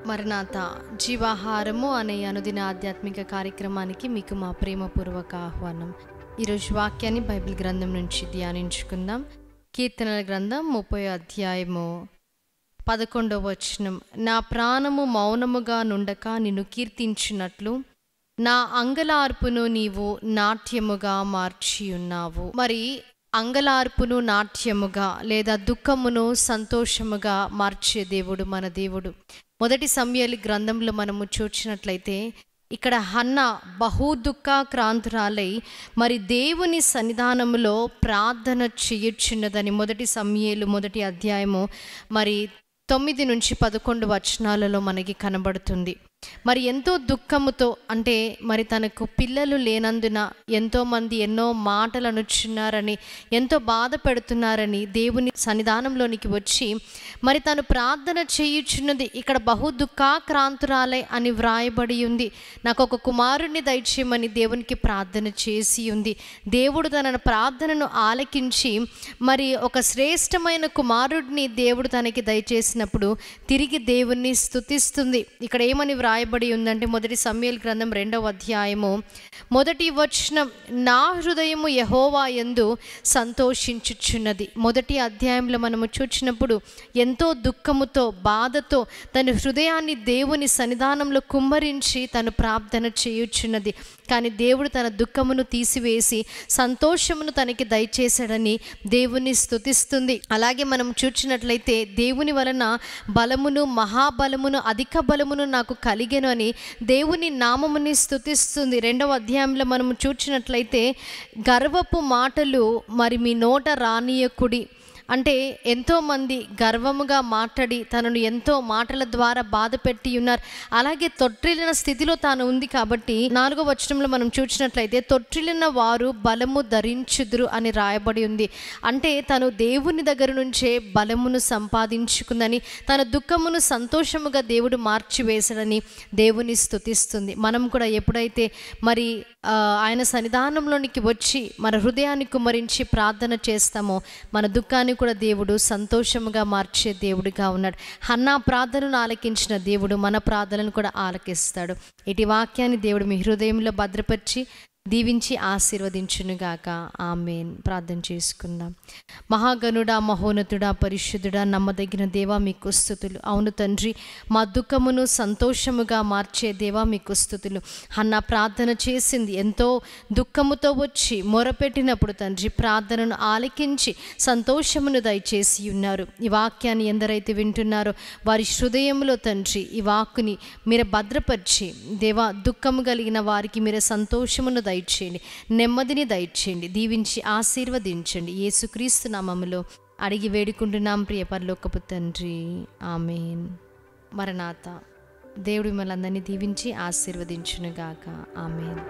మరణాత జీవాహారము అనే అనుదిన ఆధ్యాత్మిక కార్యక్రమానికి మీకు మా ప్రేమపూర్వక ఆహ్వానం. ఈరోజు వాక్యాన్ని బైబిల్ గ్రంథం నుంచి ధ్యానించుకుందాం. కీర్తనల గ్రంథం 30వ అధ్యాయము 11వ వచనం. నా ప్రాణము మౌనముగా నుండక నిన్ను కీర్తించినట్లు నా అంగలార్పును నీవు నాట్యముగా మార్చియున్నావు. మరి అంగలార్పును నాట్యముగా లేదా దుఃఖమును సంతోషముగా మార్చే దేవుడు మన దేవుడు. మొదటి సమూయేలు గ్రంథంలో మనము చూచినట్లయితే ఇక్కడ హన్న బహు దుఃఖాక్రాంతురాలై మరి దేవుని సన్నిధానములో ప్రార్థన చేయుచున్నదని మొదటి సమూయేలు 1వ అధ్యాయము మరి 9 నుంచి 11 వచనాలలో మనకి కనబడుతుంది. మరి ఎంతో దుఃఖముతో, అంటే మరి తనకు పిల్లలు లేనందున ఎంతోమంది ఎన్నో మాటలు అనుచున్నారని, ఎంతో బాధ పెడుతున్నారని దేవుని సన్నిధానంలోనికి వచ్చి మరి తను ప్రార్థన చేయుచున్నది. ఇక్కడ బహు దుఃఖాక్రాంతురాలై అని వ్రాయబడి ఉంది. నాకు ఒక కుమారుణ్ణి దయచేయమని దేవునికి ప్రార్థన చేసి ఉంది. దేవుడు తన ప్రార్థనను ఆలకించి మరి ఒక శ్రేష్టమైన కుమారుడిని దేవుడు తనకి దయచేసినప్పుడు తిరిగి దేవుణ్ణి స్తుతిస్తుంది. ఇక్కడ ఏమని వ్రాయబడి ఉందంటే మొదటి సమూయేలు గ్రంథం 2వ అధ్యాయము 1వ వచనం, నా హృదయము యెహోవా యందు సంతోషించుచున్నది. 1వ అధ్యాయంలో మనము చూచినప్పుడు ఎంతో దుఃఖముతో బాధతో తన హృదయాన్ని దేవుని సన్నిధానంలో కుమ్మరించి తను ప్రార్థన చేయుచున్నది. కానీ దేవుడు తన దుఃఖమును తీసివేసి సంతోషమును తనకి దయచేశాడని దేవుని స్తుతిస్తుంది. అలాగే మనం చూచినట్లయితే దేవుని వలన బలమును మహాబలమును అధిక బలమును నాకు కలిగెను అని దేవుని నామముని స్తుతిస్తుంది. 2వ అధ్యాయంలో మనం చూచినట్లయితే గర్వపు మాటలు మరి మీ నోట రానియకుడి, అంటే ఎంతోమంది గర్వముగా మాట్లాడి తనను ఎంతో మాటల ద్వారా బాధ పెట్టి ఉన్నారు. అలాగే తొట్టిల్లిన స్థితిలో తాను ఉంది కాబట్టి 4వ వచనంలో మనం చూసినట్లయితే తొట్టిల్లిన వారు బలము ధరించుదురు అని రాయబడి ఉంది. అంటే తను దేవుని దగ్గర నుంచే బలమును సంపాదించుకుందని, తన దుఃఖమును సంతోషముగా దేవుడు మార్చివేశాడని దేవుని స్తుతిస్తుంది. మనం కూడా ఎప్పుడైతే మరి ఆయన సన్నిధానంలోనికి వచ్చి మన హృదయాన్ని కుమ్మరించి ప్రార్థన చేస్తామో మన దుఃఖాన్ని కూడా దేవుడు సంతోషముగా మార్చే దేవుడిగా ఉన్నాడు. హన్నా ప్రార్థనను ఆలకించిన దేవుడు మన ప్రార్థనను కూడా ఆలకిస్తాడు. ఇటు వాక్యాన్ని దేవుడు మీ హృదయంలో భద్రపరిచి దీవించి ఆశీర్వదించునుగాక. ఆమేన్. ప్రార్థన చేసుకుందాం. మహాగణుడా, మహోన్నతుడా, పరిశుద్ధుడా, నమ్మదగిన దేవా మీకు స్తుతులు. అవును తండ్రి, మా దుఃఖమును సంతోషముగా మార్చే దేవా మీకు స్తుతులు. అన్న ప్రార్థన చేసింది ఎంతో దుఃఖముతో వచ్చి మొరపెట్టినప్పుడు తండ్రి ప్రార్థనను ఆలకించి సంతోషమును దయచేసి ఉన్నారు. ఈ వాక్యాన్ని ఎందరైతే వింటున్నారో వారి హృదయంలో తండ్రి ఈ వాక్కుని మీరు భద్రపరిచి దేవా, దుఃఖము కలిగిన వారికి మీరు సంతోషమును దయచేయండి, నెమ్మదిని దయచేయండి, దీవించి ఆశీర్వదించండి. యేసుక్రీస్తు నామములో అడిగి వేడుకుంటున్నాం ప్రియ పరలోకపు తండ్రి. ఆమేన్. మరణాత. దేవుడు మిమ్మల్ని అందరినీ దీవించి ఆశీర్వదించునుగాక. ఆమేన్.